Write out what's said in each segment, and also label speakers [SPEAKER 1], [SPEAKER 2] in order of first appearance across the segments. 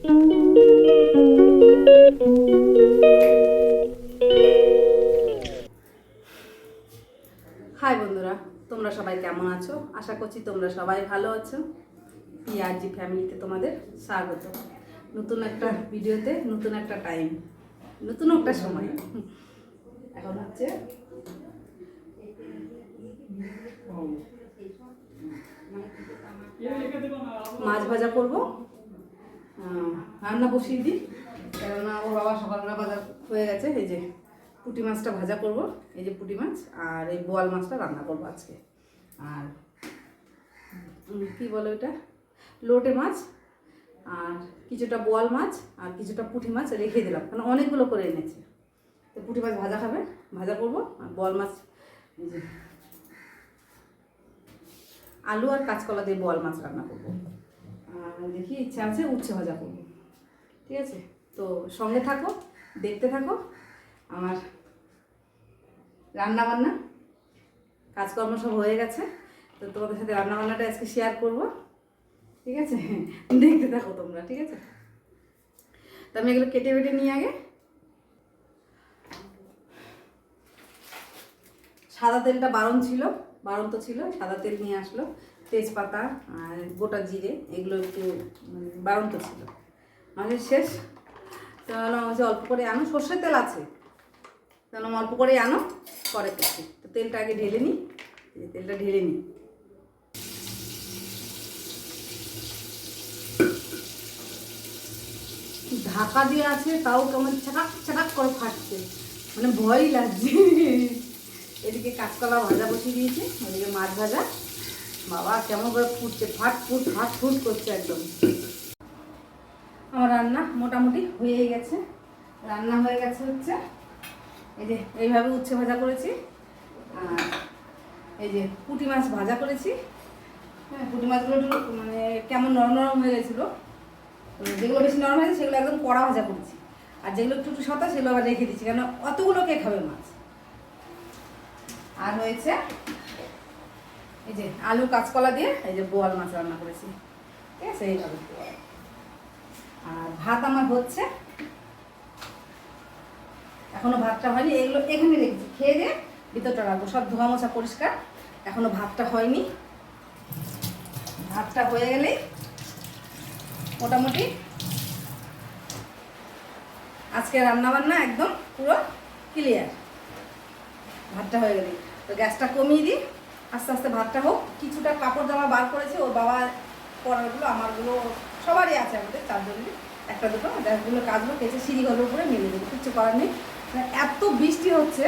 [SPEAKER 1] High বন্ধুরা, তোমরা সবাই কেমন আছো? আশা করছি তোমরা সবাই ভালো আছো। পিআরজি ফ্যামিলিতে তোমাদের স্বাগত। নতুন একটা ভিডিওতে, নতুন একটা টাইম, নতুন একটা সময়। এখন হচ্ছে মাছ ভাজা করবো। রান্না বসিয়ে দিই, কেননা ওর বাবা সকালবেলা বাজার হয়ে গেছে। এই যে পুঁটি মাছটা ভাজা করব, এই যে পুঁটি মাছ, আর এই বোয়াল মাছটা রান্না করবো আজকে। আর কি বলো এটা, লোটে মাছ, আর কিছুটা বোয়াল মাছ আর কিছুটা পুঁটি মাছ রেখে দিলাম, কারণ অনেকগুলো করে এনেছে। তো পুঁটি মাছ ভাজা খাবে, ভাজা করবো। আর বোয়াল মাছ, এই যে আলু আর কাঁচকলা দিয়ে বোয়াল মাছ রান্না করবো। আর দেখি ইচ্ছা আছে উচ্ছে ভাজা করবো। ঠিক আছে, তো সঙ্গে থাকো, দেখতে থাকো আমার রান্না বান্না। কাজকর্ম সব হয়ে গেছে, তো তোমাদের সাথে রান্না বান্নাটা আজকে শেয়ার করব। ঠিক আছে, দেখতে থাকো তোমরা। ঠিক আছে, তো আমি এগুলো কেটে বেটে নিয়ে আগে সাদা তেলটা বারণ তো ছিল, সাদা তেল নিয়ে আসলো। তেজপাতা আর গোটা জিরে এগুলো একটু বারণ তো ছিল, আমাদের শেষ। তাহলে হচ্ছে অল্প করে আনো, সর্ষের তেল আছে, তাহলে অল্প করে আনো, পরে করছি। তো তেলটা আগে ঢেলে নিই, তেলটা ঢেলে নিই। ঢাকা দিয়ে আছে, তাও কেমন ছাটাক ছাটাক করে ফাটছে, মানে ভয়ই লাগছে। এদিকে কাঁচকলা ভাজা বসিয়ে দিয়েছে, ওদিকে মাছ ভাজা। বাবা কেমন করে ফুটছে, ফাট ফুট করছে একদম। আমার রান্না মোটামুটি হয়ে গেছে। রান্না হয়ে গেছে হচ্ছে এই যে এইভাবে উচ্ছে ভাজা করেছি, আর এই যে পুঁটি মাছ ভাজা করেছি। হ্যাঁ, পুঁটি মাছগুলো একটু মানে কেমন নরম নরম হয়ে গেছিলো। যেগুলো বেশি নরম হয়েছে সেগুলো একদম কড়া ভাজা করেছি, আর যেগুলো একটু একটু সাদা সেগুলো আবার রেখে দিচ্ছি, কেন অতগুলো কে খাবে মাছ। আর হয়েছে এই যে আলু কাঁচকলা দিয়ে এই যে বোয়াল মাছ রান্না করেছি। ঠিক আছে, এইভাবে। আর ভাত আমার হচ্ছে, এখনো ভাতটা হয়নি, এগুলো এখানে রেখেছি, খেয়ে দিয়ে ভিতরটা রাখবো, সব ধোয়া মোছা পরিষ্কার। এখনো ভাতটা হয়নি, ভাতটা হয়ে গেলেই মোটামুটি আজকে রান্নাবান্না একদম পুরো ক্লিয়ার। ভাতটা হয়ে গেলেই তো গ্যাসটা কমিয়ে দিই, আস্তে আস্তে ভাতটা হোক। কিছুটা কাপড় জামা বার করেছি, ওর বাবা পরারগুলো আমারগুলো সবারই আছে, আমাদের চারজনেরই একটা দুটো, যাগুলো কাজগুলো কেচে সিঁড়িগুলোর উপরে মেলে দেবো, কিছু করার নেই। এত বৃষ্টি হচ্ছে,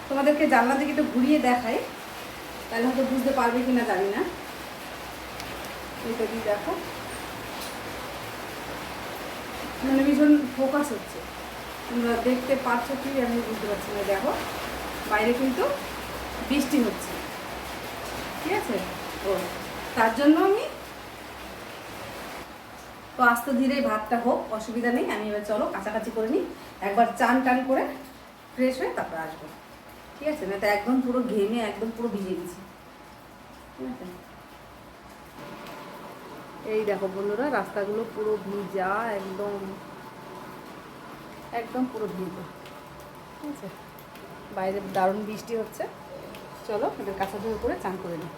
[SPEAKER 1] তোমাদেরকে জানলা থেকে একটু ঘুরিয়ে দেখাই, তাহলে হয়তো বুঝতে পারবে কিনা জানি না। এইটা দিয়ে দেখো, মানে ভীষণ ফোকাস হচ্ছে, তোমরা দেখতে পাচ্ছ কি আমি বুঝতে পারছি না। দেখো বাইরে কিন্তু বৃষ্টি হচ্ছে, ঠিক আছে। ও তার জন্য আমি তো আস্তে ধীরে ভাতটা হোক, অসুবিধা নেই। আমি এবার চলো কাছাকাছি করে নিই, একবার চান টান করে ফ্রেশ হয়ে তারপরে আসবো। ঠিক আছে, না তো একদম পুরো ঘেমে একদম পুরো ভিজে গেছি। ঠিক আছে, এই দেখো বন্ধুরা, রাস্তাগুলো পুরো ভিজা, একদম একদম পুরো ভিজা। ঠিক আছে, বাইরে দারুণ বৃষ্টি হচ্ছে। চলো এদের কাছা ধরে করে চান করে নিই।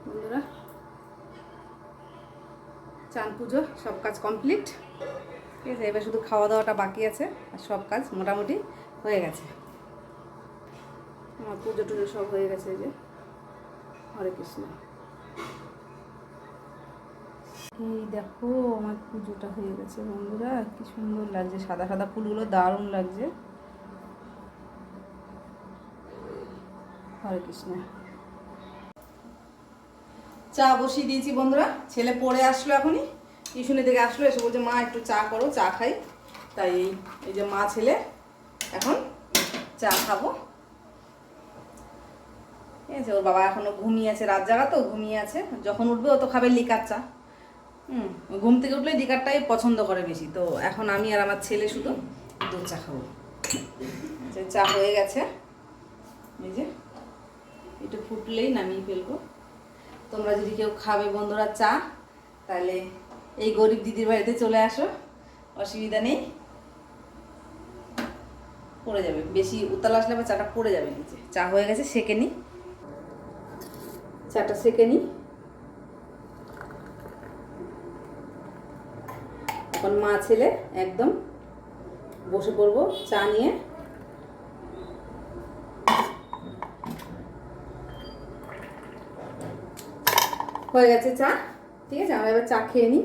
[SPEAKER 1] বন্ধুরা, চান পুজো সব কাজ কমপ্লিট। ঠিক আছে, এবার শুধু খাওয়া দাওয়াটা বাকি আছে, আর সব কাজ মোটামুটি হয়ে গেছে। আমার পুজো টুজো সব হয়ে গেছে। এই যে হরে কৃষ্ণ, এই দেখো আমার পুজোটা হয়ে গেছে বন্ধুরা, কি সুন্দর লাগছে, সাদা সাদা ফুলগুলো দারুণ লাগছে। হরে কৃষ্ণ। চা বসিয়ে দিয়েছি বন্ধুরা, ছেলে পড়ে আসলো এখনই, টিউশনি থেকে আসলো, এসে বলছে মা একটু চা করো, চা খাই। তাই এই যে মা ছেলে এখন চা খাবো। ঠিক আছে, ওর বাবা এখনো ঘুমিয়ে আছে, রাত জাগা তো ঘুমিয়ে আছে। যখন উঠবে ও তো খাবে লিকার চা। ঘুম থেকে উঠলে লিকারটাই পছন্দ করে বেশি। তো এখন আমি আর আমার ছেলে শুধু দুধ চা খাবো। চা হয়ে গেছে, এই যে একটু ফুটলেই নামিয়ে ফেলবো। তোমরা যদি কেউ খাবে বন্ধুরা চা, তাহলে এই গরিব দিদির বাড়িতে চলে আসো, অসুবিধা নেই। পড়ে যাবে, বেশি উত্তাল আসলে আবার চাটা পড়ে যাবে নিচে। চা হয়ে গেছে, সেঁকে নিই, চাটা সেঁকে নিই। এখন মা ছেলে একদম বসে পড়বো চা নিয়ে। হয়ে গেছে চা, ঠিক আছে, আমরা এবার চা খেয়ে নিই।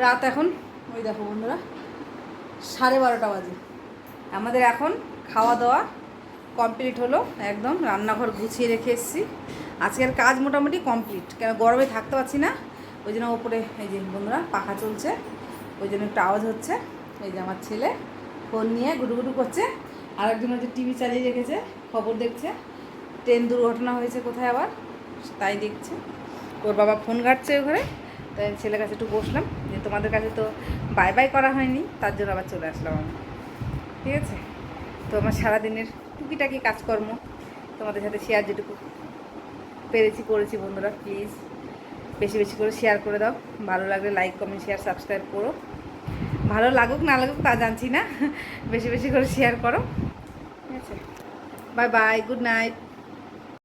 [SPEAKER 1] রাত এখন ওই দেখো বন্ধুরা 12:30 বাজে। আমাদের এখন খাওয়া দাওয়া কমপ্লিট হলো, একদম রান্নাঘর গুছিয়ে রেখে এসেছি। আজকের কাজ মোটামুটি কমপ্লিট, কেন গরমে থাকতে পারছি না, ওই জন্য ওপরে এই যে বন্ধুরা পাখা চলছে, ওই জন্য একটু আওয়াজ হচ্ছে। এই যে আমার ছেলে ফোন নিয়ে গুটুগুটু করছে, আর একজন হচ্ছে টিভি চালিয়ে রেখেছে, খবর দেখছে, ট্রেন দুর্ঘটনা হয়েছে কোথায় আবার তাই দেখছে। ওর বাবা ফোন ঘাটছে ওখানে, তাই ছেলের কাছে একটু বসলাম, যে তোমাদের কাছে তো বাই বাই করা হয়নি, তার জন্য আবার চলে আসলাম আমি। ঠিক আছে, তো আমার সারাদিনের টুকিটাকি কাজকর্ম তোমাদের সাথে শেয়ার যেটুকু পেরেছি করেছি। বন্ধুরা প্লিজ বেশি বেশি করে শেয়ার করে দাও, ভালো লাগলে লাইক কমেন্ট শেয়ার সাবস্ক্রাইব করো। ভালো লাগুক না লাগুক তা জানছি না, বেশি বেশি করে শেয়ার করো। ঠিক আছে, বাই বাই, গুড নাইট।